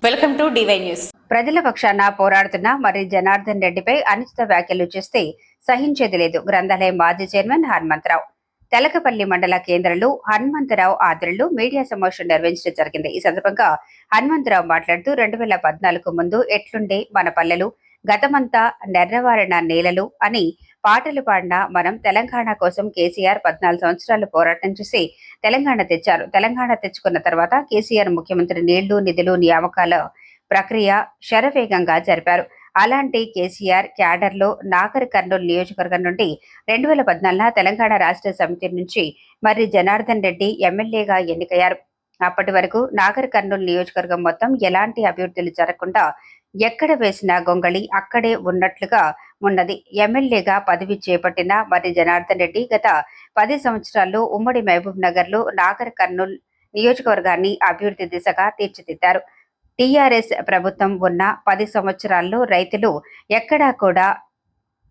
Welcome to DY news. ప్రజల పక్షాన పోరాడుతున్న మర్రి జనార్దన్ రెడ్డిపై అనుచిత వ్యాఖ్యలు చేస్తే సహించేది లేదు. గ్రంథాలయం మాజీ చైర్మన్ హనుమంతరావు తెలకపల్లి మండల కేంద్రంలో హనుమంతరావు ఆధ్వర్యంలో మీడియా సమావేశం నిర్వహించడం జరిగింది. ఈ సందర్భంగా హనుమంతరావు మాట్లాడుతూ 2014 ముందు ఎట్లుండే మన పల్లెలు, గతమంతా నెర్రవారిన నేలలు అని పాటలు పాడిన మనం తెలంగాణ కోసం కేసీఆర్ 14 సంవత్సరాలు పోరాటం చేసి తెలంగాణ తెచ్చారు. తెలంగాణ తెచ్చుకున్న తర్వాత కేసీఆర్ ముఖ్యమంత్రి నీళ్లు, నిధులు, నియామకాల ప్రక్రియ శరవేగంగా జరిపారు. అలాంటి కేసీఆర్ క్యాడర్లో నాగర్ కర్నూలు నియోజకవర్గం నుండి 2014 తెలంగాణ రాష్ట్ర సమితి నుంచి మర్రి జనార్దన్ రెడ్డి ఎమ్మెల్యేగా ఎన్నికయ్యారు. అప్పటి వరకు నాగర్ కర్నూలు నియోజకవర్గం మొత్తం ఎలాంటి అభివృద్ధులు జరగకుండా ఎక్కడ వేసిన గొంగళి అక్కడే ఉన్నట్లుగా ఉన్నది. ఎమ్మెల్యేగా పదవి చేపట్టిన మర్రి జనార్దన్ రెడ్డి గత 10 సంవత్సరాల్లో ఉమ్మడి మహబూబ్ నగర్ లో నాగర్ కర్నూలు నియోజకవర్గాన్ని అభివృద్ధి దిశగా తీర్చిదిద్దారు. టీఆర్ఎస్ ప్రభుత్వం ఉన్న 10 సంవత్సరాల్లో రైతులు ఎక్కడా కూడా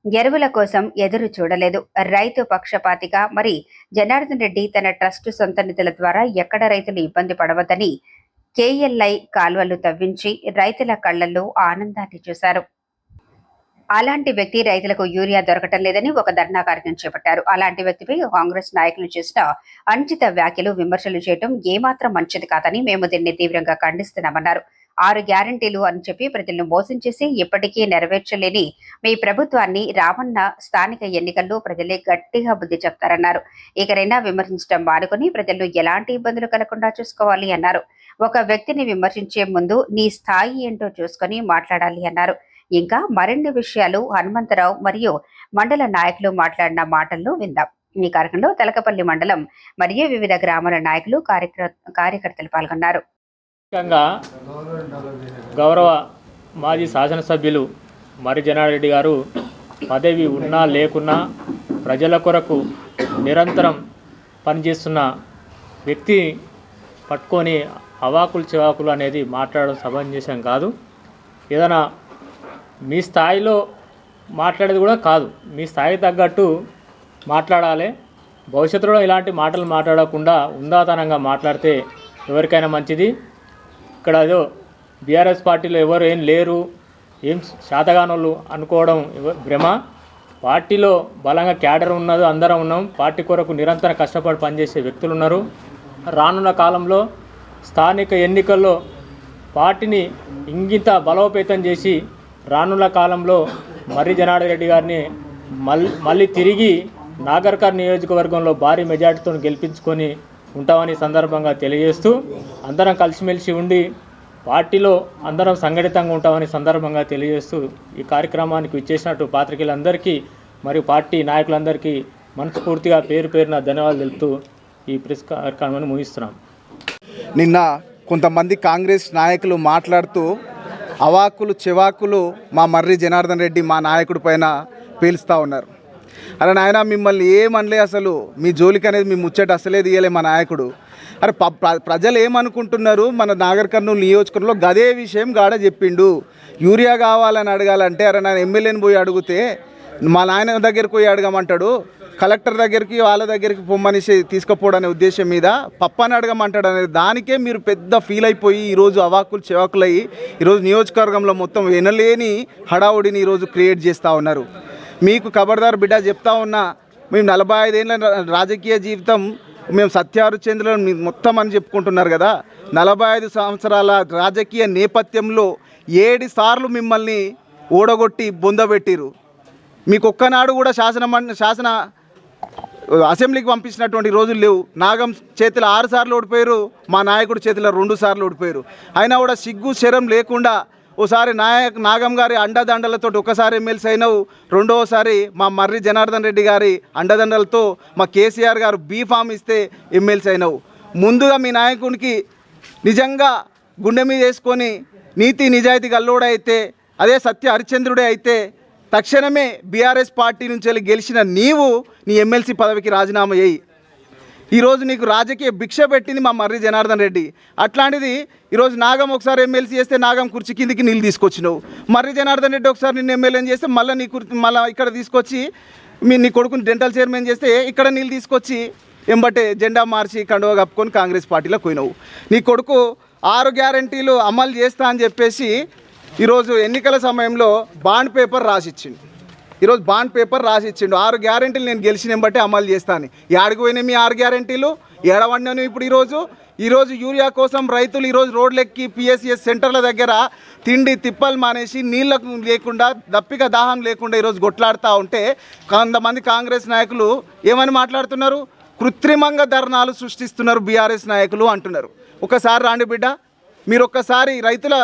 ఎరువుల కోసం ఎదురు చూడలేదు. రైతు పక్షపాతిగా మరి జనార్దన్ రెడ్డి తన ట్రస్ట్ సొంత నిధుల ద్వారా ఎక్కడ రైతులు ఇబ్బంది పడవద్దని కేఎల్ఐ కాల్వలు తవ్వించి రైతుల కళ్లల్లో ఆనందాన్ని చూశారు. అలాంటి వ్యక్తి రైతులకు యూరియా దొరకటం లేదని ఒక ధర్నా కార్యక్రమం చేపట్టారు. అలాంటి వ్యక్తిపై కాంగ్రెస్ నాయకులు చేసిన అనుచిత వ్యాఖ్యలు, విమర్శలు చేయడం ఏమాత్రం మంచిది కాదని మేము దీన్ని తీవ్రంగా ఖండిస్తున్నామన్నారు. 6 గ్యారంటీలు అని చెప్పి ప్రజలను మోసం చేసి ఇప్పటికీ నెరవేర్చలేని మీ ప్రభుత్వాన్ని రామన్న స్థానిక ఎన్నికల్లో ప్రజలే గట్టిగా బుద్ధి చెప్తారన్నారు. ఇకరైనా విమర్శించడం మానుకొని ప్రజలు ఎలాంటి ఇబ్బందులు కలగకుండా చూసుకోవాలి అన్నారు. ఒక వ్యక్తిని విమర్శించే ముందు నీ స్థాయి ఏంటో చూసుకొని మాట్లాడాలి అన్నారు. ఇంకా మరిన్ని విషయాలు హనుమంతరావు మరియు మండల నాయకులు మాట్లాడిన మాటల్లో విందాం. ఈ కార్యక్రమంలో తెలకపల్లి మండలం మరియు వివిధ గ్రామాల నాయకులు, కార్యకర్తలు పాల్గొన్నారు. గౌరవ మాజీ శాసనసభ్యులు మర్రి జనార్దన్ రెడ్డి గారు పదవి ఉన్నా లేకున్నా ప్రజల కొరకు నిరంతరం పనిచేస్తున్న వ్యక్తి పట్టుకొని అవాకులు చివాకులు అనేది మాట్లాడడం సమంజసం కాదు. ఏదైనా మీ స్థాయిలో మాట్లాడేది కూడా కాదు, మీ స్థాయికి తగ్గట్టు మాట్లాడాలి. భవిష్యత్తులో ఇలాంటి మాటలు మాట్లాడకుండా ఉందాతనంగా మాట్లాడితే ఎవరికైనా మంచిది. ఇక్కడ ఏదో బీఆర్ఎస్ పార్టీలో ఎవరు ఏం లేరు, ఏం శాతగానోళ్ళు అనుకోవడం భ్రమ. పార్టీలో బలంగా క్యాడర్ ఉన్నది, అందరం ఉన్నాం. పార్టీ కొరకు నిరంతరం కష్టపడి పనిచేసే వ్యక్తులు ఉన్నారు. రానున్న కాలంలో స్థానిక ఎన్నికల్లో పార్టీని ఇంగిత బలోపేతం చేసి రానున్న కాలంలో మర్రి జనార్దన్ రెడ్డి గారిని మళ్ళీ తిరిగి నాగర్కర్ నియోజకవర్గంలో భారీ మెజార్టీతో గెలిపించుకొని ఉంటామని సందర్భంగా తెలియజేస్తూ అందరం కలిసిమెలిసి ఉండి పార్టీలో అందరం సంఘటితంగా ఉంటామని సందర్భంగా తెలియజేస్తూ ఈ కార్యక్రమానికి విచ్చేసినట్టు పాత్రికేయులందరికీ మరియు పార్టీ నాయకులందరికీ మనస్ఫూర్తిగా పేరు పేరున ధన్యవాదాలు తెలుపుతూ ఈ ప్రెస్ కార్యక్రమాన్ని ముగిస్తున్నాం. నిన్న కొంతమంది కాంగ్రెస్ నాయకులు మాట్లాడుతూ అవాకులు చెవాకులు మా మర్రి జనార్దన్ రెడ్డి మా నాయకుడి పైన పీలుస్తూ ఉన్నారు. అరే నాయన, మిమ్మల్ని ఏమనలే, అసలు మీ జోలికి అనేది మీ ముచ్చట అసలే తీయలే మా నాయకుడు. అరే ప్రజలు ఏమనుకుంటున్నారు, మన నాగర్ కర్నూలు నియోజకవర్గంలో గదే విషయం గాడ చెప్పిండు. యూరియా కావాలని అడగాలంటే అరే నేను ఎమ్మెల్యేని పోయి అడిగితే మా నాయన దగ్గరికి పోయి అడగమంటాడు, కలెక్టర్ దగ్గరికి వాళ్ళ దగ్గరికి పొమ్మనిసి తీసుకుపోవడం అనే ఉద్దేశం మీద పప్పని అడగమంటాడు అనేది దానికే మీరు పెద్ద ఫీల్ అయిపోయి ఈరోజు అవాకులు చెవాకులయ్యి ఈరోజు నియోజకవర్గంలో మొత్తం వినలేని హడావుడిని ఈరోజు క్రియేట్ చేస్తూ ఉన్నారు. మీకు ఖబర్దార్ బిడ్డ చెప్తా ఉన్నా, మేము 45 ఏళ్ళ రాజకీయ జీవితం, మేము సత్యారుచంద్రులను మొత్తం అని చెప్పుకుంటున్నారు కదా. 45 సంవత్సరాల రాజకీయ నేపథ్యంలో 7 సార్లు మిమ్మల్ని ఓడగొట్టి బొందబెట్టిరు. మీకు ఒక్కనాడు కూడా శాసన అసెంబ్లీకి పంపించినటువంటి రోజులు లేవు. నాగం చేతిలో 6 సార్లు ఓడిపోయారు, మా నాయకుడి చేతిలో 2 సార్లు ఓడిపోయారు. అయినా కూడా సిగ్గు శరం లేకుండా ఓసారి నాగం గారి అండదండలతో ఒకసారి ఎమ్మెల్సీ అయినావు, రెండవసారి మా మర్రి జనార్దన్ రెడ్డి గారి అండదండలతో మా కేసీఆర్ గారు బీఫామ్ ఇస్తే ఎమ్మెల్సీ అయినావు. ముందుగా మీ నాయకునికి నిజంగా గుండె మీద వేసుకొని నీతి నిజాయితీ గల్లోడైతే, అదే సత్య హరిశ్చంద్రుడే అయితే తక్షణమే బీఆర్ఎస్ పార్టీ నుంచి వెళ్ళి గెలిచిన నీవు నీ ఎమ్మెల్సీ పదవికి రాజీనామా చేయి. ఈరోజు నీకు రాజకీయ భిక్ష పెట్టింది మా మర్రి జనార్దన్ రెడ్డి. అట్లాంటిది ఈరోజు నాగం ఒకసారి ఎమ్మెల్సీ చేస్తే నాగం కుర్చీ కిందికి నీళ్ళు తీసుకొచ్చినావు. మర్రి జనార్దన్ రెడ్డి ఒకసారి నిన్ను ఎమ్మెల్యేని చేస్తే మళ్ళీ మళ్ళీ ఇక్కడ తీసుకొచ్చి నీ కొడుకుని డెంటల్ చైర్మన్ చేస్తే ఇక్కడ నీళ్ళు తీసుకొచ్చి ఎంబటే జెండా మార్చి కండువా కప్పుకొని కాంగ్రెస్ పార్టీలో పోయినావు. నీ కొడుకు 6 గ్యారంటీలు అమలు చేస్తా అని చెప్పేసి ఈరోజు ఎన్నికల సమయంలో బాండ్ పేపర్ రాసిచ్చిండు. ఈరోజు బాండ్ పేపర్ రాసిచ్చిండు 6 గ్యారంటీలు నేను గెలిచిన బట్టి అమలు చేస్తాను. ఏడకు పోయినాయి మీ 6 గ్యారంటీలు? ఏడవన్నాను ఇప్పుడు ఈరోజు యూరియా కోసం రైతులు ఈరోజు రోడ్లెక్కి పిఎస్సిఎస్ సెంటర్ల దగ్గర తిండి తిప్పలు మానేసి నీళ్ళకు లేకుండా దప్పిక దాహం లేకుండా ఈరోజు కొట్లాడుతూ ఉంటే కొంతమంది కాంగ్రెస్ నాయకులు ఏమని మాట్లాడుతున్నారు? కృత్రిమంగా ధర్నాలు సృష్టిస్తున్నారు బీఆర్ఎస్ నాయకులు అంటున్నారు. ఒకసారి రాండి బిడ్డ, మీరు ఒక్కసారి రైతుల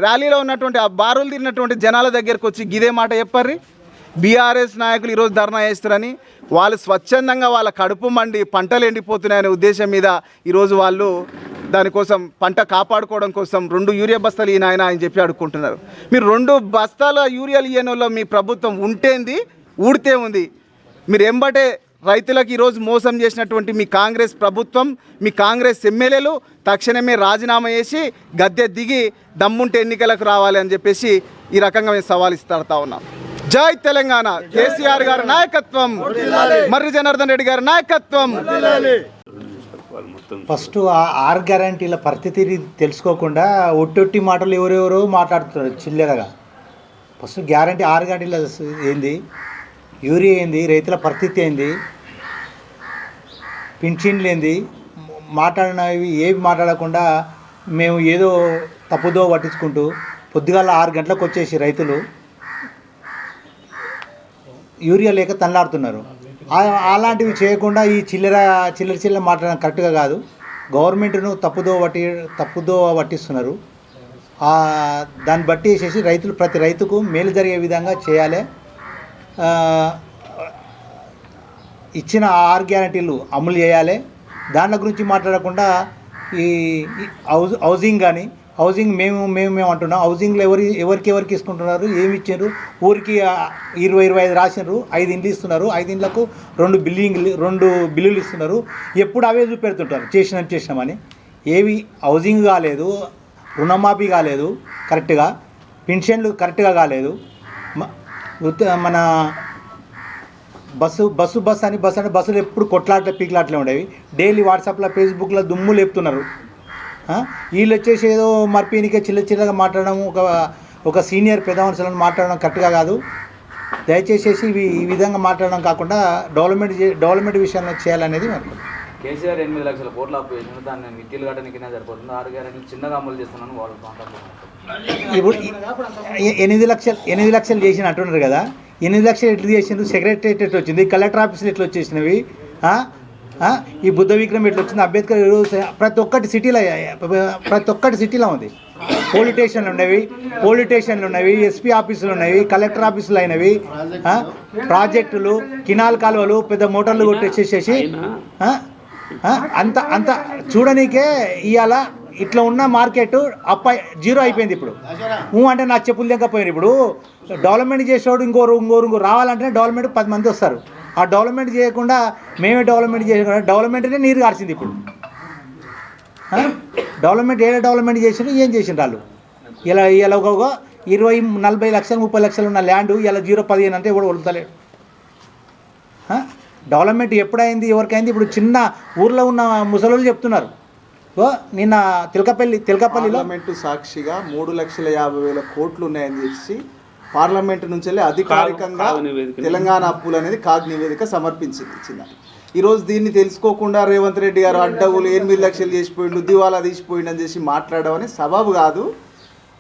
ర్యాలీలో ఉన్నటువంటి ఆ బారులు తిరిగినటువంటి జనాల దగ్గరకు వచ్చి గిదే మాట చెప్పర్రి. బీఆర్ఎస్ నాయకులు ఈరోజు ధర్నా చేస్తారని, వాళ్ళు స్వచ్ఛందంగా వాళ్ళ కడుపు మండి పంటలు ఎండిపోతున్నాయనే ఉద్దేశం మీద ఈరోజు వాళ్ళు దానికోసం పంట కాపాడుకోవడం కోసం 2 యూరియా బస్తాలు ఈయన ఆయన చెప్పి అడుక్కుంటున్నారు. మీరు 2 బస్తాల యూరియాలు ఇయ్యనోళ్ళ మీ ప్రభుత్వం ఉంటేంది, ఊడితే ఉంది. మీరు ఎంబటే రైతులకు ఈరోజు మోసం చేసినటువంటి మీ కాంగ్రెస్ ప్రభుత్వం, మీ కాంగ్రెస్ ఎమ్మెల్యేలు తక్షణమే రాజీనామా చేసి గద్దె దిగి దమ్ముంటే ఎన్నికలకు రావాలి అని చెప్పేసి ఈ రకంగా మేము సవాల్ ఇస్తాడుతా ఉన్నాం. జై తెలంగాణ, కేసీఆర్ గారి నాయకత్వం, మర్రి జనార్దన్ రెడ్డి గారి నాయకత్వం. ఫస్ట్ ఆ 6 గ్యారంటీల పరిస్థితిని తెలుసుకోకుండా ఒట్టొట్టి మాటలు ఎవరెవరో మాట్లాడుతున్నారు చిల్లరగా. ఫస్ట్ 6 గ్యారంటీల ఏంది, యూరియా ఏంది, రైతుల పరిస్థితి ఏంది, పింఛన్లు ఏంది, మాట్లాడినవి ఏవి మాట్లాడకుండా మేము ఏదో తప్పుదో పట్టించుకుంటూ పొద్దుగాల 6 గంటలకు వచ్చేసి రైతులు యూరియా లేక తనలాడుతున్నారు. అలాంటివి చేయకుండా ఈ చిల్లర మాట్లాడడం కరెక్ట్గా కాదు. గవర్నమెంట్ను తప్పుదో పట్టిస్తున్నారు. దాన్ని బట్టి వేసేసి ప్రతి రైతుకు మేలు జరిగే విధంగా చేయాలి. ఇచ్చిన 6 గ్యారంటీలు అమలు చేయాలి. దాని గురించి మాట్లాడకుండా ఈ హౌసింగ్ మేము అంటున్నాం. హౌసింగ్లో ఎవరికి ఇస్తుంటున్నారు, ఏమి ఇచ్చారు? ఊరికి 20-25 రాసినారు, 5 ఇండ్లు ఇస్తున్నారు. 5 ఇండ్లకు 2 బిల్లులు ఇస్తున్నారు. ఎప్పుడు అవే చూపెడుతుంటారు చేసినామని. ఏవి హౌసింగ్ కాలేదు, రుణమాఫీ కాలేదు కరెక్ట్గా, పెన్షన్లు కరెక్ట్గా కాలేదు. మన బస్సులు ఎప్పుడు పీకులాట్లే ఉండేవి. డైలీ వాట్సాప్లో ఫేస్బుక్లో దుమ్ము లేపుతున్నారు. వీళ్ళు వచ్చేసి ఏదో మర్పీనికే చిల్లగా మాట్లాడడం, ఒక సీనియర్ పెద్ద మనుషులను మాట్లాడడం కరెక్ట్గా కాదు. దయచేసి ఈ విధంగా మాట్లాడడం కాకుండా డెవలప్మెంట్ విషయంలో చేయాలనేది అనుకుంటున్నాను. కేసీఆర్ 8 లక్షల కోట్ల అప్పు చేసిన దాన్ని మిత్తిలు కట్టడానికినే సరిపోతుంది. 6 గ్యారెంటీలు చిన్నగా అమలు చేస్తున్నాను వాళ్ళు కాంటాక్ట్. ఇప్పుడు 8 లక్షలు చేసిన అంటున్నారు కదా, 8 లక్షలు ఎట్లు చేసిండ్రు? సెక్రటరియట్ ఎట్లా వచ్చింది, కలెక్టర్ ఆఫీసులు ఎట్లా వచ్చేసినవి, ఈ బుద్ధ విగ్రహం ఎట్లా వచ్చింది, అంబేద్కర్ ప్రతి ఒక్కటి సిటీలో ఉంది. పోలీస్ స్టేషన్లు ఉన్నవి, ఎస్పీ ఆఫీసులు ఉన్నవి, కలెక్టర్ ఆఫీసులు అయినవి, ప్రాజెక్టులు, కినాల్ కాలువలు, పెద్ద మోటార్లు కొట్టేసేసి అంత చూడనీకే ఇవాళ ఇట్లా ఉన్న మార్కెట్ జీరో అయిపోయింది. ఇప్పుడు అంటే నా చెప్పులు తెగకపోయారు. ఇప్పుడు డెవలప్మెంట్ చేసేవాడు ఇంకోరు రావాలంటే డెవలప్మెంట్ 10 మంది వస్తారు. ఆ డెవలప్మెంట్ చేయకుండా మేమే డెవలప్మెంట్నే నీరు కాల్చింది. ఇప్పుడు డెవలప్మెంట్ చేసిండ్రు, ఏం చేసిండ్రు వాళ్ళు? ఇలా ఒక 20-40 లక్షలు 30 లక్షలు ఉన్న ల్యాండ్ ఇలా 0-15 అంటే ఎవడు వదులుతలేడు. డెవలప్మెంట్ ఎప్పుడైంది, ఎవరికైంది? ఇప్పుడు చిన్న ఊర్లో ఉన్న ముసలోళ్ళు చెప్తున్నారు. నిన్న తిలకపల్లిలో పార్లమెంటు సాక్షిగా 3,50,000 కోట్లు ఉన్నాయని చెప్పి పార్లమెంటు నుంచి వెళ్ళి అధికారికంగా తెలంగాణ అప్పులు అనేది కాగ్ నివేదిక సమర్పించింది. ఈరోజు దీన్ని తెలుసుకోకుండా రేవంత్ రెడ్డి గారు అడ్డగులు 8 లక్షలు చేసిపోయిండు, దివాలా తీసిపోయిండు అని చేసి మాట్లాడడం అనేది సబబు కాదు.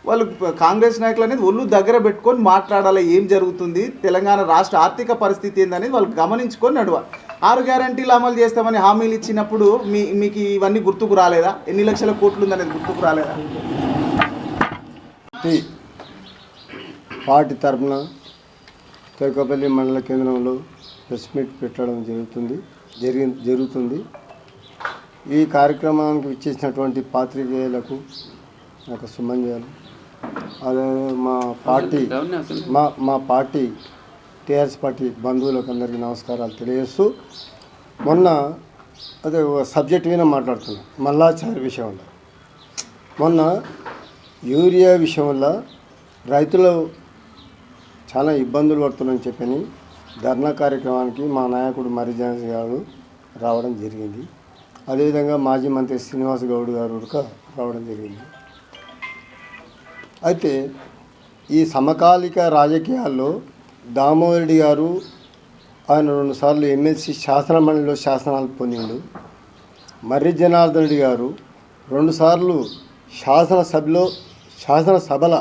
వాళ్ళు కాంగ్రెస్ నాయకులు అనేది ఒళ్ళు దగ్గర పెట్టుకొని మాట్లాడాలి. ఏం జరుగుతుంది, తెలంగాణ రాష్ట్ర ఆర్థిక పరిస్థితి ఏందనేది వాళ్ళు గమనించుకొని నడవాలి. 6 గ్యారంటీలు అమలు చేస్తామని హామీలు ఇచ్చినప్పుడు మీకు ఇవన్నీ గుర్తుకు రాలేదా? ఎన్ని లక్షల కోట్లు ఉందనేది గుర్తుకు రాలేదా? పార్టీ తరఫున తిలకపల్లి మండల కేంద్రంలో ప్రెస్ మీట్ పెట్టడం జరుగుతుంది. ఈ కార్యక్రమానికి ఇచ్చేసినటువంటి పాత్రికేయులకు నాకు సుమంజలు, అదే మా పార్టీ టీఆర్ఎస్ పార్టీ బంధువులకు అందరికీ నమస్కారాలు తెలియజేస్తూ, మొన్న అదే సబ్జెక్ట్ మీద మాట్లాడుతున్నాం. మల్లాచారి విషయంలో మొన్న యూరియా విషయంలో రైతులు చాలా ఇబ్బందులు పడుతున్నారని చెప్పని ధర్నా కార్యక్రమానికి మా నాయకుడు మర్రి జనార్దన్ గారు రావడం జరిగింది. అదేవిధంగా మాజీ మంత్రి శ్రీనివాస్ గౌడ్ గారు కూడా రావడం జరిగింది. అయితే ఈ సమకాలిక రాజకీయాల్లో దామోదర్ రెడ్డి గారు ఆయన 2 సార్లు ఎమ్మెల్సీ శాసనమండలిలో శాసనాలు పొందిండు. మర్రి జనార్దన్ రెడ్డి గారు 2 సార్లు శాసనసభల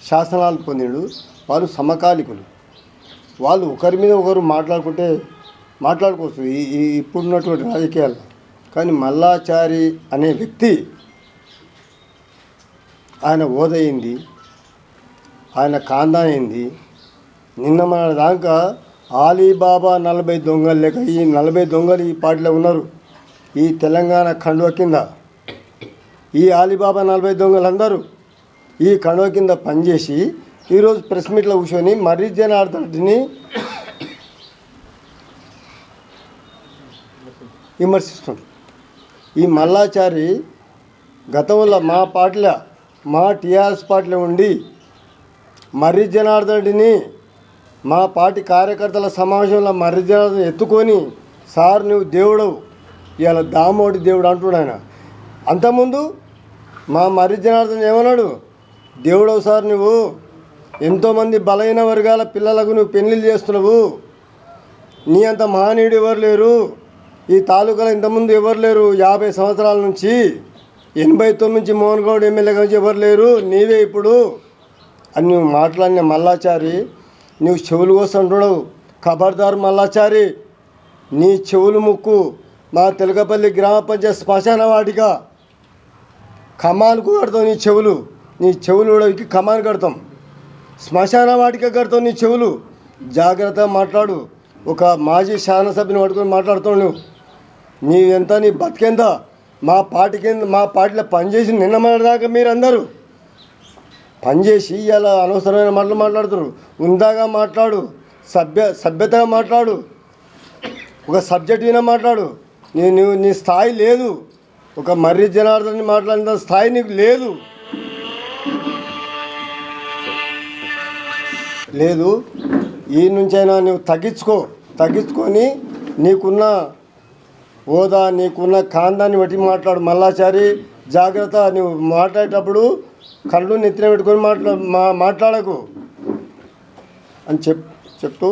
శాసనాలు పొందిండు. వాళ్ళు సమకాలికులు. వాళ్ళు ఒకరి మీద ఒకరు మాట్లాడుకోవచ్చు ఇప్పుడున్నటువంటి రాజకీయాల్లో. కానీ మల్లాచారి అనే వ్యక్తి ఆయన ఓదయింది, ఆయన కాందాయింది. నిన్న మన దాకా ఆలీబాబా 40 దొంగలు లేక ఈ 40 దొంగలు ఈ పార్టీలో ఉన్నారు. ఈ తెలంగాణ కండువ కింద ఈ ఆలీబాబా 40 దొంగలందరూ ఈ కండువ కింద పనిచేసి ఈరోజు ప్రెస్ మీట్లో కూర్చొని మర్రి జనార్దన్ రెడ్డిని విమర్శిస్తున్నారు. ఈ మల్లాచారి గతంలో మా టీఆర్ఎస్ పార్టీలో ఉండి మర్రి జనార్దన్ రెడ్డిని మా పార్టీ కార్యకర్తల సమావేశంలో మర్రి జనార్దన్ ఎత్తుకొని, సార్ నువ్వు దేవుడవు, ఇవాళ దామోడి దేవుడు అంటున్నాడు ఆయన. అంతకుముందు మా మర్రి జనార్దన్ ఏమన్నాడు, దేవుడవు సార్, నువ్వు ఎంతోమంది బలహీన వర్గాల పిల్లలకు నువ్వు పెళ్ళిళ్ళు చేస్తున్నావు, నీ అంత మహనీయుడు ఎవరు లేరు, ఈ తాలూకాలో ఇంతకుముందు ఎవరు లేరు, 50 సంవత్సరాల నుంచి 89 నుంచి మోహన్ గౌడ్ ఎమ్మెల్యేగా నుంచి ఎవరు లేరు, నీవే ఇప్పుడు అని నువ్వు మాట్లాడిన మల్లాచారి, నువ్వు చెవులు కోసంటున్నావు. ఖబర్దార్ మల్లాచారి, నీ చెవులు ముక్కు మా తెలకపల్లి గ్రామ పంచాయతీ శ్మశాన వాటిక కమాన్కు కడతావు. నీ చెవులు ఉడవికి కమాన్ కడతాం, శ్మశాన వాటిక కడతావు నీ చెవులు. జాగ్రత్తగా మాట్లాడు. ఒక మాజీ శాసనసభ్యుని పట్టుకొని మాట్లాడుతావు నువ్వు. నీవెంత, నీ బతికెంత, మా పార్టీలో పనిచేసి నిన్న దాకా మీరందరూ పనిచేసి ఇలా అనవసరమైన మాటలు మాట్లాడుతున్నారు. ఉందాగా మాట్లాడు, సభ్యతగా మాట్లాడు, ఒక సబ్జెక్ట్ విన మాట్లాడు. నీ స్థాయి లేదు. ఒక మర్రి జనార్దన్ మాట్లాడిన స్థాయి నీకు లేదు. ఈ నుంచైనా నువ్వు తగ్గించుకొని నీకున్న హోదా, నీకున్న కాందాన్ని బట్టి మాట్లాడు. మల్లాచారి జాగ్రత్త, నువ్వు మాట్లాడేటప్పుడు కళ్ళు నెత్తిన పెట్టుకొని మాట్లాడకు అని చెప్తూ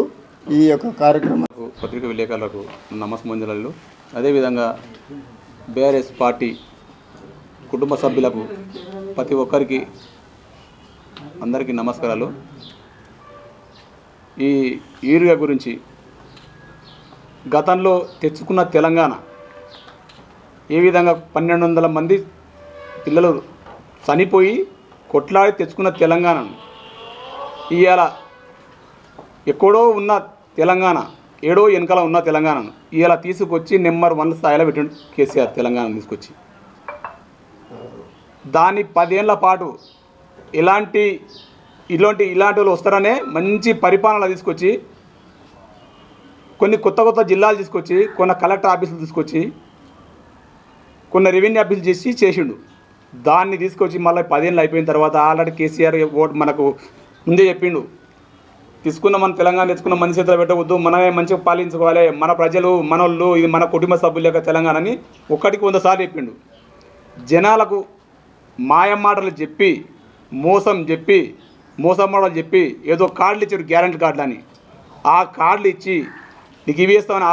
ఈ యొక్క కార్యక్రమం పత్రికా విలేకరులకు నమస్మంజలు. అదేవిధంగా బీఆర్ఎస్ పార్టీ కుటుంబ సభ్యులకు ప్రతి ఒక్కరికి అందరికీ నమస్కారాలు. ఈ యూరియా గురించి గతంలో తెచ్చుకున్న తెలంగాణ ఏ విధంగా 1200 మంది పిల్లలు చనిపోయి కొట్లాడి తెచ్చుకున్న తెలంగాణను ఇవాళ ఎక్కడో ఉన్న తెలంగాణ, ఏడో వెనకాల ఉన్న తెలంగాణను ఇవాళ తీసుకొచ్చి నెంబర్ 1 స్థాయిలో పెట్టిండు కేసీఆర్. తెలంగాణను తీసుకొచ్చి దాన్ని 10 ఏళ్ల పాటు ఇలాంటి వాళ్ళు వస్తారనే మంచి పరిపాలన తీసుకొచ్చి కొన్ని కొత్త జిల్లాలు తీసుకొచ్చి, కొన్ని కలెక్టర్ ఆఫీసులు తీసుకొచ్చి, కొన్ని రెవెన్యూ ఆఫీసులు చేసిండు. దాన్ని తీసుకొచ్చి మళ్ళీ 10 ఏళ్ళు అయిపోయిన తర్వాత ఆల్రెడీ కేసీఆర్ ఓటు మనకు ముందే చెప్పిండు, తీసుకున్న మన తెలంగాణ తెచ్చుకున్న మన చేతిలో పెట్టవద్దు, మనమే మంచిగా పాలించుకోవాలి, మన ప్రజలు మనోళ్ళు, ఇది మన కుటుంబ సభ్యుల యొక్క తెలంగాణని 100 సార్లు చెప్పిండు. జనాలకు మాయమాటలు చెప్పి మోసం మాటలు చెప్పి ఏదో కార్డులు ఇచ్చారు, గ్యారెంటీ కార్డులు అని. ఆ కార్డులు ఇచ్చి నీకు ఇవి ఇస్తామని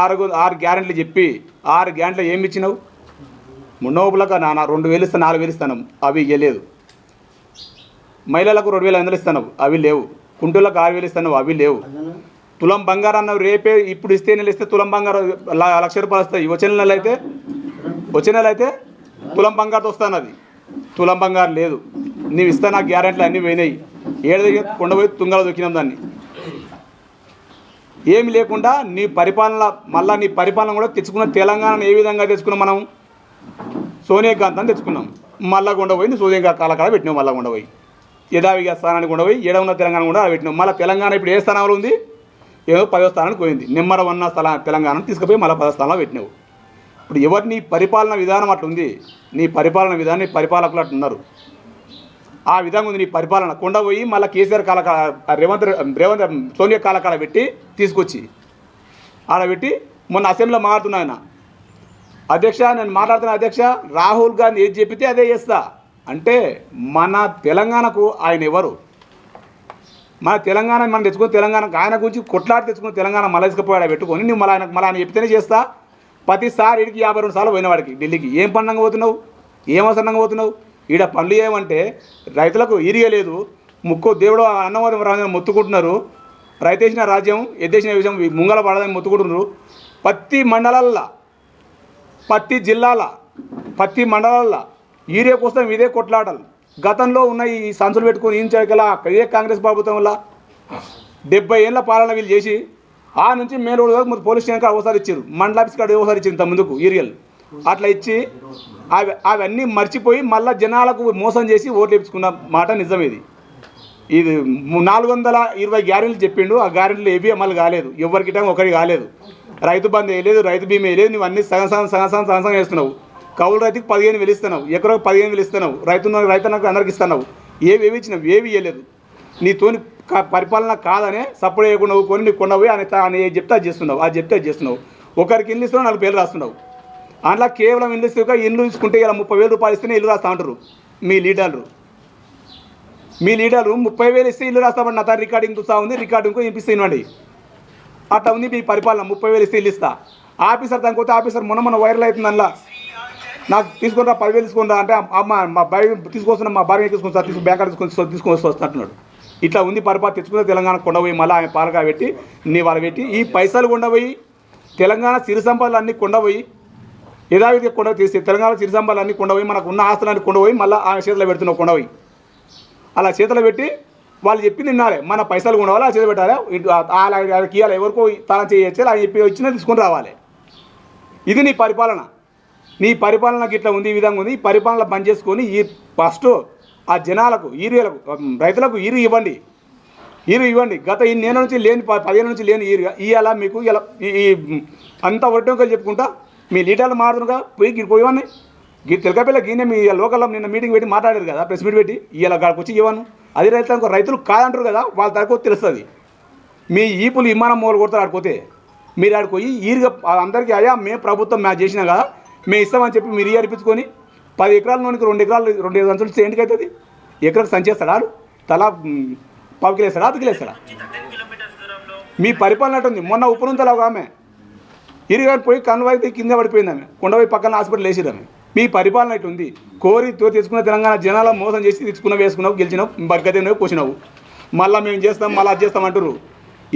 6 గ్యారెంటీలు చెప్పి 6 గ్యారెంటీలు ఏమి ఇచ్చినావు? మున్నోపులకు 2000 ఇస్తాను, 4000 ఇస్తాను, అవి ఇవ్వలేదు. మహిళలకు 2500 ఇస్తాను, అవి లేవు. కుంటులకు 6000 ఇస్తాను, అవి లేవు. తులం బంగారం అన్నవి రేపే ఇప్పుడు ఇస్తే నెల ఇస్తే తులం బంగారం 1,00,000 రూపాయలు వస్తాయి. వచ్చే నెల అయితే తులం బంగారుతో వస్తాను. అది తులం బంగారం లేదు. నీవు ఇస్తా నాకు గ్యారెంటీలు అన్నీ పోయినాయి. ఏడు దగ్గర కొండపోయి తుంగలో దొక్కినాం దాన్ని. ఏమి లేకుండా నీ పరిపాలన కూడా తెచ్చుకున్న తెలంగాణను ఏ విధంగా తెచ్చుకున్నాం మనం? సోనియా గాంధీ అని తెచ్చుకున్నాం. మళ్ళా కొండపోయి సోనియా కాలకాడ పెట్టినాం. మళ్ళా కొండపోయి యథావిగా స్థానానికి కొండపోయి ఉన్న తెలంగాణ కూడా పెట్టినాం. మళ్ళీ తెలంగాణ ఇప్పుడు ఏ స్థానంలో ఉంది? ఏదో 10వ స్థానానికి పోయింది. నెంబర్ 1 తెలంగాణను తీసుకుపోయి మళ్ళీ 10వ స్థానంలో పెట్టినావు. ఇప్పుడు ఎవరు నీ పరిపాలన విధానం అట్లుంది, నీ పరిపాలన విధానం, నీ పరిపాలకులు అట్లున్నారు. ఆ విధంగా ఉంది నీ పరిపాలన. కొండపోయి మళ్ళీ కేసీఆర్ రేవంత్ సోనియా కాలకాడ పెట్టి తీసుకొచ్చి ఆడబెట్టి మొన్న అసెంబ్లీలో మాట్లాడుతున్నా ఆయన, అధ్యక్ష నేను మాట్లాడుతున్నా అధ్యక్ష, రాహుల్ గాంధీ ఏది చెప్పితే అదే చేస్తా అంటే మన తెలంగాణకు ఆయన ఎవరు? మన తెలంగాణ మనం తెచ్చుకుని తెలంగాణకు ఆయన గురించి కొట్లాడి తెచ్చుకుని తెలంగాణ మళ్ళీ తీసుకుపోయాడు పెట్టుకొని నువ్వు మళ్ళీ ఆయన చెప్తేనే చేస్తా. ప్రతిసారి ఇడికి 52 సార్లు పోయిన వాడికి ఢిల్లీకి ఏం పన్నంగా పోతున్నావు, ఏం అవసరంగా పోతున్నావు? ఈడ పనులు ఏమంటే రైతులకు ఇరియలేదు, ముక్కు దేవుడు అన్నవాదం రాజు మొత్తుకుంటున్నారు, రైతేసిన రాజ్యం ఎద్దేసిన విషయం ముంగల పడదని మొత్తుకుంటున్నారు. ప్రతి మండలాల్లో, ప్రతి జిల్లాల, ప్రతి మండలాల్లో ఈరియా కోసం ఇదే కొట్లాటలు. గతంలో ఉన్న ఈ సంచులు పెట్టుకుని ఈంచగల ఇదే కాంగ్రెస్ ప్రభుత్వం వల్ల 70 ఏళ్ళ పాలన వీళ్ళు చేసి ఆ నుంచి మెయిన్ రోడ్ వరకు పోలీస్ స్టేషన్ కాడ ఒకసారి ఇచ్చారు, మండల ఆఫీస్ కాడ ఒకసారి ఇచ్చింది ఇంత ముందుకు ఈరియల్ అట్లా ఇచ్చి అవన్నీ మర్చిపోయి మళ్ళీ జనాలకు మోసం చేసి ఓట్లు వేయించుకున్న మాట నిజం. ఇది 420 గ్యారెంటీలు చెప్పిండు, ఆ గ్యారెంటీలు ఏవి అమలు కాలేదు, ఎవరికి టైం ఒకరికి కాలేదు. రైతు బంధు వేయలేదు, రైతు బీమా వేయలేదు, నువ్వు అన్ని సగం వేస్తున్నావు. కౌలు రైతుకి 15,000 ఇస్తున్నావు, ఎకరకు 15,000 ఇస్తున్నావు, రైతులకు అందరికి ఇస్తున్నావు, ఏవి ఇచ్చినావు, ఏవి ఇవ్వలేదు. నీతోని పరిపాలన కాదనే సపోర్ట్ చేయకుండా కొని నీకు కొనవి అని చెప్తే అది చేస్తున్నావు, అది చెప్తే అది చేస్తున్నావు. ఒకరికి ఇల్లు ఇస్తున్నావు, 4 పేర్లు రాస్తున్నావు. అందులో కేవలం ఇల్లు ఇస్తే ఇల్లు తీసుకుంటే ఇలా 30,000 రూపాయలు ఇస్తేనే ఇల్లు రాస్తా అంటారు మీ లీడర్లు. 30,000 ఇస్తే ఇల్లు రాస్తామని నా రికార్డింగ్ చూస్తూ ఉంది, రికార్డింగ్కు వినిపిస్తే ఇవ్వండి. అట్లా ఉంది మీ పరిపాలన. 30,000 ఇస్తే ఇల్లు ఇస్తా. ఆఫీసర్ దానికి పోతే ఆఫీసర్ మొన్న వైరల్ అవుతుంది, అందులో నాకు తీసుకుంటా 10,000 తీసుకుంటా అంటే మా భార్య తీసుకొస్తున్నా, మా భార్య తీసుకొస్తా, బ్యాంక్ తీసుకొని వస్తున్నట్టున్నాడు. ఇట్లా ఉంది పరిపాలన. తెచ్చుకున్న తెలంగాణ కొండపోయి మళ్ళీ ఆయన పాలక పెట్టి వాళ్ళు పెట్టి ఈ పైసలు కొండపోయి తెలంగాణ సిరి సంపదలు అన్నీ కొండపోయి యథావిధిగా కొండ తీసి తెలంగాణ సిరి సంపదలు అన్నీ కొండపోయి మనకు ఉన్న ఆస్తులన్నీ కొండపోయి మళ్ళీ ఆయన చేతిలో పెడుతున్నావు కొండపోయి. అలా చేతిలో పెట్టి వాళ్ళు చెప్పి నిన్నారే మన పైసలు కొండవాలి, ఆ చేతిలో పెట్టాలి, వాళ్ళకి ఇవ్వాలి, ఎవరికో తాను చేయొచ్చు, ఆయన చెప్పి వచ్చినా తీసుకొని రావాలి. ఇది నీ పరిపాలన. నీ పరిపాలనకి ఇట్లా ఉంది, ఈ విధంగా ఉంది. ఈ పరిపాలన బంద్ చేసుకొని ఈ ఫస్ట్ ఆ జనాలకు రైతులకు ఇవ్వండి. గత ఈ నెల నుంచి లేని 15 నుంచి లేని ఇవాళ మీకు ఇలా ఈ అంత ఒట్టంకలు చెప్పుకుంటా మీ లీడర్లు మారుతుగా పోయివన్నీ తెలకపిల్ల గీనే మీ లోకల్లో నిన్న మీటింగ్ పెట్టి మాట్లాడారు కదా, ప్రెస్ మీట్ పెట్టి ఇలా గాడికి వచ్చి ఇవ్వను. అది రైతులు కాదంటారు కదా, వాళ్ళ తరగతి తెలుస్తుంది. మీ ఈపులు విమానం మూలు కొడతారు ఆడిపోతే మీరు ఆడిపోయి ఈరుగా అందరికీ అయ్యా మేము ప్రభుత్వం మ్యాచ్ చేసినా కదా మేము ఇస్తామని చెప్పి మీరు అర్పించుకొని 10 ఎకరాల నూనెకి 2 సంచులు ఇస్తే ఎందుకు అవుతుంది? ఎకరకు సంచేస్తాడా? తలా 1 కిలో వేస్తాడా, 1 కిలో వేస్తాడా? మీ పరిపాలన అటుంది. మొన్న ఉప్పునుంతలో ఒక ఆమె ఇరిగాని పోయి కన్వాయితే కింద పడిపోయింది, ఆమె కొండపోయి పక్కన హాస్పిటల్ వేసిరు. ఆమె మీ పరిపాలన అటుంది. తెచ్చుకున్న తెలంగాణ జనాల మోసం చేసి వేసుకున్నావు, గెలిచినావు, బర్గతినావు, కూర్చున్నావు. మళ్ళీ మేము చేస్తాం, మళ్ళీ అది చేస్తాం అంటారు.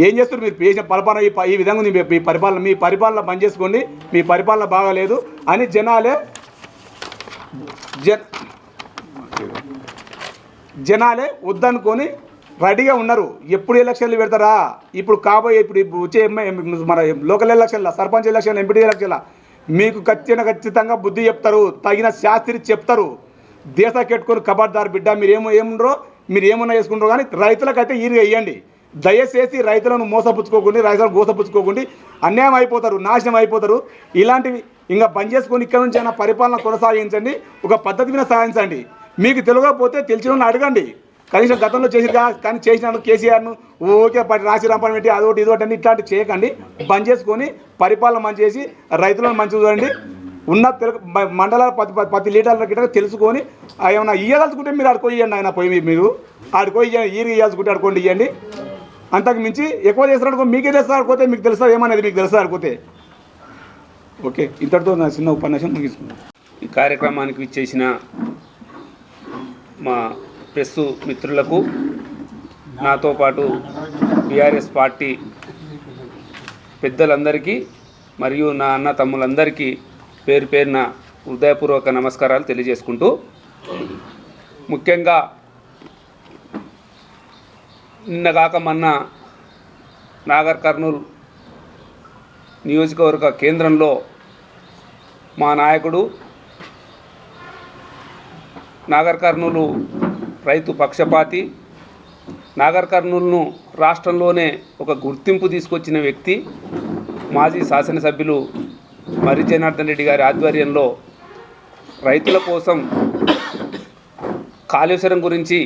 ఏం చేస్తారు మీరు? చేసిన పరిపాలన ఈ విధంగా ఉంది. మీ పరిపాలన బంద్ చేసుకోండి, మీ పరిపాలన బాగాలేదు అని జనాలే వద్దనుకొని రెడీగా ఉన్నారు. ఎప్పుడు ఎలక్షన్లు పెడతారా? ఇప్పుడు వచ్చే మన లోకల్ ఎలక్షన్ల, సర్పంచ్ ఎలక్షన్, ఎంపీ ఎలక్షన్ల మీకు ఖచ్చితంగా బుద్ధి చెప్తారు, తగిన శాస్త్రి చెప్తారు. దేశ కెట్టుకొని కబడ్దారు బిడ్డ, మీరు ఏమన్నా చేసుకుంటారో కానీ రైతులకైతే ఈరుగా వేయండి. దయచేసి రైతులను మోసపుచ్చుకోకుండా, రైతులను గోసపుచ్చుకోకుండా అన్యాయం అయిపోతారు, నాశనం అయిపోతారు. ఇలాంటివి ఇంకా బంద్ చేసుకొని ఇక్కడ నుంచి అయినా పరిపాలన కొనసాగించండి, ఒక పద్ధతి మీద సాగించండి. మీకు తెలియకపోతే తెలిసిన అడగండి. కనీసం గతంలో చేసిరుగా, కానీ చేసినాను కేసీఆర్ను ఓకే రాసి రంపని పెట్టి అదొకటి ఇదొకటి అని ఇట్లాంటివి చేయకండి. బంద్ చేసుకొని పరిపాలన మంచి చేసి రైతులను మంచి చూడండి. ఉన్న మండలాల ప్రతి లీటర్ల గిట్ట తెలుసుకొని ఏమైనా ఇయ్యదలుచుకుంటే మీరు ఆడుకో ఇవ్వండి. ఆయన పోయి మీరు ఆడుకో ఇవ్వండి, ఇయ్యాల్చుకుంటే ఆడుకోండి ఇవ్వండి. అంతకు మించి ఎక్కువ చేస్తాడు మీకే తెలుస్తుంది, ఆడుకోతే మీకు తెలుస్తుంది ఏమనేది మీకు తెలుస్తుంది ఆడుకోతే. ఓకే, ఇంతటితో నా చిన్న ఉపన్యాసం ముగిస్తున్నాను. ఈ కార్యక్రమానికి విచ్చేసిన మా ప్రెస్ మిత్రులకు, నాతో పాటు బీఆర్ఎస్ పార్టీ పెద్దలందరికీ మరియు నా అన్న తమ్ములందరికీ పేరు పేరున హృదయపూర్వక నమస్కారాలు తెలియజేసుకుంటూ, ముఖ్యంగా నిన్నగాక మొన్న నాగర్ కర్నూలు నియోజకవర్గ కేంద్రంలో మా నాయకుడు నాగర్ కర్నూలు రైతు పక్షపాతి, నాగర్ కర్నూలును రాష్ట్రంలోనే ఒక గుర్తింపు తీసుకొచ్చిన వ్యక్తి, మాజీ శాసనసభ్యులు మర్రి జనార్దన్ రెడ్డి గారి ఆధ్వర్యంలో రైతుల కోసం కాళేశ్వరం గురించి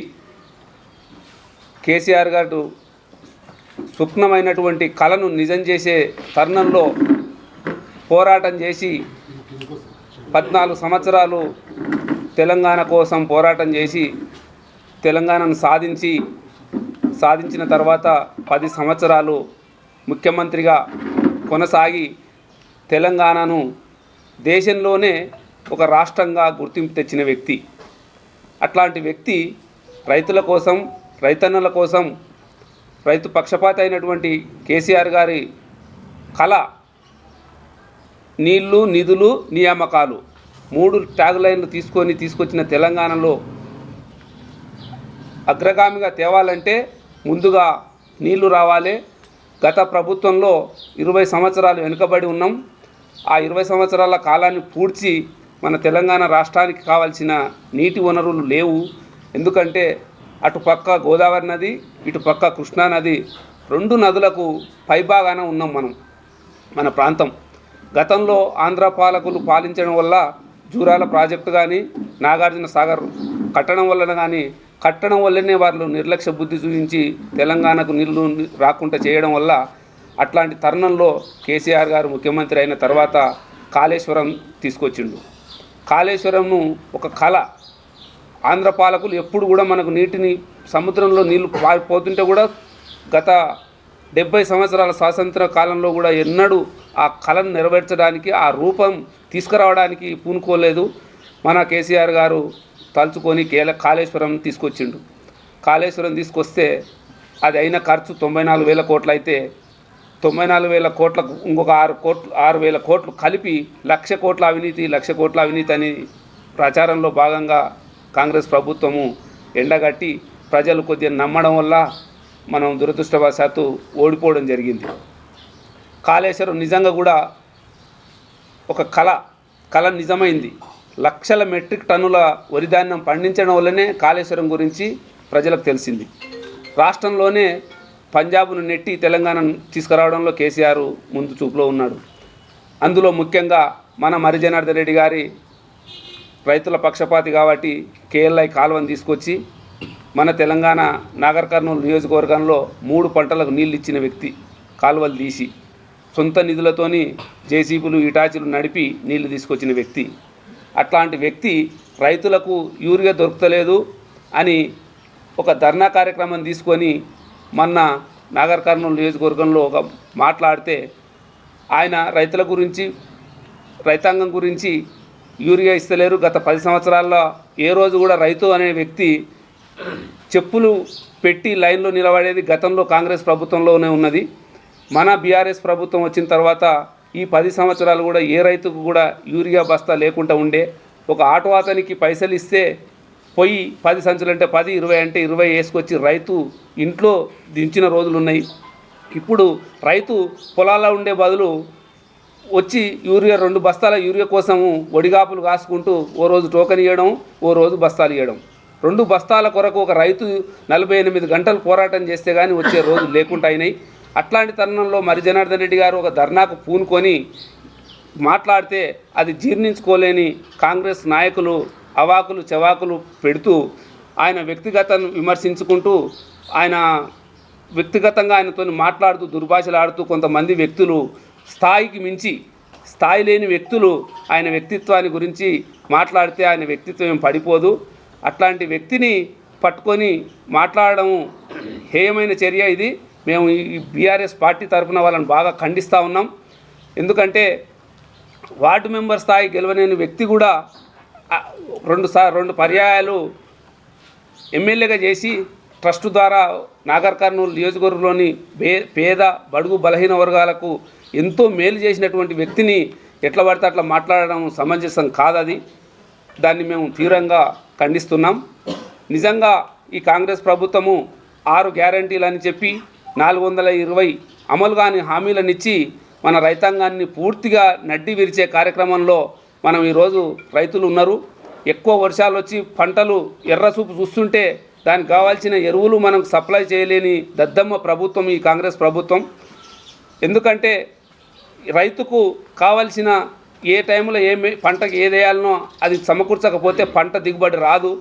కేసీఆర్ గారు స్వప్నమైనటువంటి కళను నిజం చేసే తరుణంలో పోరాటం చేసి 14 సంవత్సరాలు తెలంగాణ కోసం పోరాటం చేసి తెలంగాణను సాధించిన తర్వాత 10 సంవత్సరాలు ముఖ్యమంత్రిగా కొనసాగి తెలంగాణను దేశంలోనే ఒక రాష్ట్రంగా గుర్తింపు తెచ్చిన వ్యక్తి. అట్లాంటి వ్యక్తి రైతుల కోసం, రైతన్నల కోసం, రైతు పక్షపాతి అయినటువంటి కేసీఆర్ గారి కళ నీళ్లు, నిధులు, నియామకాలు 3 ట్యాగ్ లైన్లు తీసుకొచ్చిన తెలంగాణలో అగ్రగామిగా తేవాలంటే ముందుగా నీళ్లు రావాలి. గత ప్రభుత్వంలో 20 సంవత్సరాలు వెనుకబడి ఉన్నాం. ఆ 20 సంవత్సరాల కాలాన్ని పూడ్చి మన తెలంగాణ రాష్ట్రానికి కావాల్సిన నీటి వనరులు లేవు. ఎందుకంటే అటుపక్క గోదావరి నది, ఇటుపక్క కృష్ణా నది, 2 నదులకు పైభాగాన ఉన్నాం మన ప్రాంతం. గతంలో ఆంధ్ర పాలకులు పాలించడం వల్ల జూరాల ప్రాజెక్టు కానీ, నాగార్జున సాగర్ కట్టడం వల్లనే వాళ్ళు నిర్లక్ష్య బుద్ధి చూపించి తెలంగాణకు నీళ్లు రాకుండా చేయడం వల్ల అట్లాంటి తరుణంలో కేసీఆర్ గారు ముఖ్యమంత్రి అయిన తర్వాత కాళేశ్వరం తీసుకొచ్చిండు. కాళేశ్వరంను ఒక కళ. ఆంధ్ర పాలకులు ఎప్పుడు కూడా మనకు నీటిని సముద్రంలో నీళ్లు పోతుంటే కూడా గత 70 సంవత్సరాల స్వాతంత్ర కాలంలో కూడా ఎన్నడూ ఆ కళను నెరవేర్చడానికి, ఆ రూపం తీసుకురావడానికి పూనుకోలేదు. మన కేసీఆర్ గారు తలుచుకొని కాళేశ్వరం తీసుకొచ్చిండు. కాళేశ్వరం తీసుకొస్తే అది అయిన ఖర్చు 94,000 కోట్లు అయితే 94,000 కోట్లకు ఇంకొక 6,000 కోట్లు కలిపి 1,00,000 కోట్ల అవినీతి, 1,00,000 కోట్ల అవినీతి అని ప్రచారంలో భాగంగా కాంగ్రెస్ ప్రభుత్వము ఎండగట్టి ప్రజలు కొద్దిగా నమ్మడం వల్ల మనం దురదృష్టవశాత్తు ఓడిపోవడం జరిగింది. కాళేశ్వరం నిజంగా కూడా ఒక కళ నిజమైంది. లక్షల మెట్రిక్ టన్నుల వరిధాన్యం పండించడం వల్లనే కాళేశ్వరం గురించి ప్రజలకు తెలిసింది. రాష్ట్రంలోనే పంజాబ్ను నెట్టి తెలంగాణను తీసుకురావడంలో కేసీఆర్ ముందు చూపులో ఉన్నాడు. అందులో ముఖ్యంగా మన మర్రి జనార్దన్ రెడ్డి గారి రైతుల పక్షపాతి కాబట్టి కేఎల్ఐ కాలువను తీసుకొచ్చి మన తెలంగాణ నాగర్ కర్నూలు నియోజకవర్గంలో 3 పంటలకు నీళ్ళు ఇచ్చిన వ్యక్తి. కాలువలు తీసి సొంత నిధులతోని జేసీబీలు, ఇటాచీలు నడిపి నీళ్లు తీసుకొచ్చిన వ్యక్తి. అట్లాంటి వ్యక్తి రైతులకు యూరియా దొరుకుతలేదు అని ఒక ధర్నా కార్యక్రమం తీసుకొని మొన్న నాగర్ కర్నూలు నియోజకవర్గంలో మాట్లాడితే ఆయన రైతుల గురించి, రైతాంగం గురించి యూరియా ఇస్తలేరు. గత 10 సంవత్సరాల్లో ఏ రోజు కూడా రైతు అనే వ్యక్తి చెప్పులు పెట్టి లైన్లో నిలబడేది గతంలో కాంగ్రెస్ ప్రభుత్వంలోనే ఉన్నది. మన బీఆర్ఎస్ ప్రభుత్వం వచ్చిన తర్వాత ఈ 10 సంవత్సరాలు కూడా ఏ రైతుకు కూడా యూరియా బస్తా లేకుండా ఉండే. ఒక ఆటో అతనికి పైసలు ఇస్తే పోయి 10 సంచులు అంటే 10, 20 అంటే 20 వేసుకొచ్చి రైతు ఇంట్లో దించిన రోజులు ఉన్నాయి. ఇప్పుడు రైతు పొలాల్లో ఉండే బదులు వచ్చి యూరియా 2 బస్తాల యూరియా కోసము ఒడిగాపులు కాసుకుంటూ ఓ రోజు టోకెన్ ఇవ్వడం, ఓ రోజు బస్తాలు ఇవ్వడం. 2 బస్తాల కొరకు ఒక రైతు 48 గంటలు పోరాటం చేస్తే కానీ వచ్చే రోజు లేకుండా అయినాయి. అట్లాంటి తరుణంలో మర్రి జనార్దన్ రెడ్డి గారు ఒక ధర్నాకు పూనుకొని మాట్లాడితే అది జీర్ణించుకోలేని కాంగ్రెస్ నాయకులు అవాకులు చెవాకులు పెడుతూ ఆయన వ్యక్తిగతాన్ని విమర్శించుకుంటూ ఆయన వ్యక్తిగతంగా ఆయనతో మాట్లాడుతూ దుర్భాషలాడుతూ కొంతమంది వ్యక్తులు స్థాయికి మించి స్థాయి లేని వ్యక్తులు ఆయన వ్యక్తిత్వాన్ని గురించి మాట్లాడితే ఆయన వ్యక్తిత్వం పడిపోదు. అట్లాంటి వ్యక్తిని పట్టుకొని మాట్లాడడం హేయమైన చర్య. ఇది మేము ఈ బీఆర్ఎస్ పార్టీ తరఫున వాళ్ళని బాగా ఖండిస్తూ ఉన్నాం. ఎందుకంటే వార్డు మెంబర్ స్థాయి గెలవలేని వ్యక్తి కూడా 2 పర్యాయాలు ఎమ్మెల్యేగా చేసి ట్రస్ట్ ద్వారా నాగర్ కర్నూలు నియోజకవర్గంలోని పేద బడుగు బలహీన వర్గాలకు ఎంతో మేలు చేసినటువంటి వ్యక్తిని ఎట్లా పడితే అట్లా మాట్లాడడం సమంజసం కాదది. దాన్ని మేము తీవ్రంగా ఖండిస్తున్నాం. నిజంగా ఈ కాంగ్రెస్ ప్రభుత్వము 6 గ్యారంటీలు అని చెప్పి 420 అమలు కాని హామీలనిచ్చి మన రైతాంగాన్ని పూర్తిగా నడ్డి విరిచే కార్యక్రమంలో మనం ఈరోజు రైతులు ఉన్నారు. ఎక్కువ వర్షాలు వచ్చి పంటలు ఎర్రచూపు చూస్తుంటే దానికి కావాల్సిన ఎరువులు మనం సప్లై చేయలేని దద్దమ్మ ప్రభుత్వం ఈ కాంగ్రెస్ ప్రభుత్వం. ఎందుకంటే రైతుకు కావాల్సిన ఏ టైంలో పంటకు ఏది వేయాలనో అది సమకూర్చకపోతే పంట దిగుబడి రాదు.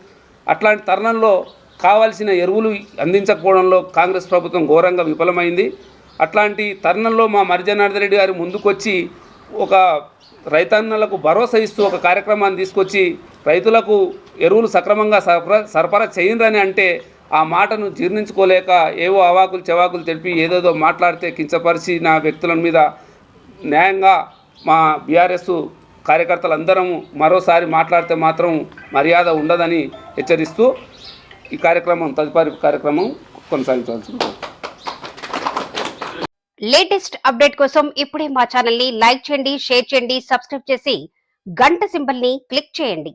అట్లాంటి తరుణంలో కావాల్సిన ఎరువులు అందించకపోవడంలో కాంగ్రెస్ ప్రభుత్వం ఘోరంగా విఫలమైంది. అట్లాంటి తరుణంలో మా మర్రి జనార్దన్ రెడ్డి గారు ముందుకొచ్చి ఒక రైతన్నలకు భరోసా ఇస్తూ ఒక కార్యక్రమాన్ని తీసుకొచ్చి రైతులకు ఎరువులు సక్రమంగా సరఫరా చేయండి అంటే ఆ మాటను జీర్ణించుకోలేక ఏవో అవాకులు చెవాకులు తెలిపి ఏదేదో మాట్లాడితే కించపరిచిన వ్యక్తుల మీద న్యాయంగా మా బీఆర్ఎస్ కార్యకర్తలందరం మరోసారి మాట్లాడితే మాత్రం మర్యాద ఉండదని హెచ్చరిస్తూ ఈ కార్యక్రమం తదుపరి కార్యక్రమం కొనసాగించాల్సి ఉంటుంది. లేటెస్ట్ అప్డేట్ కోసం ఇప్పుడే మా ఛానల్ ని లైక్ చేయండి, షేర్ చేయండి, సబ్స్క్రైబ్ చేసి గంట సింబల్ ని క్లిక్ చేయండి.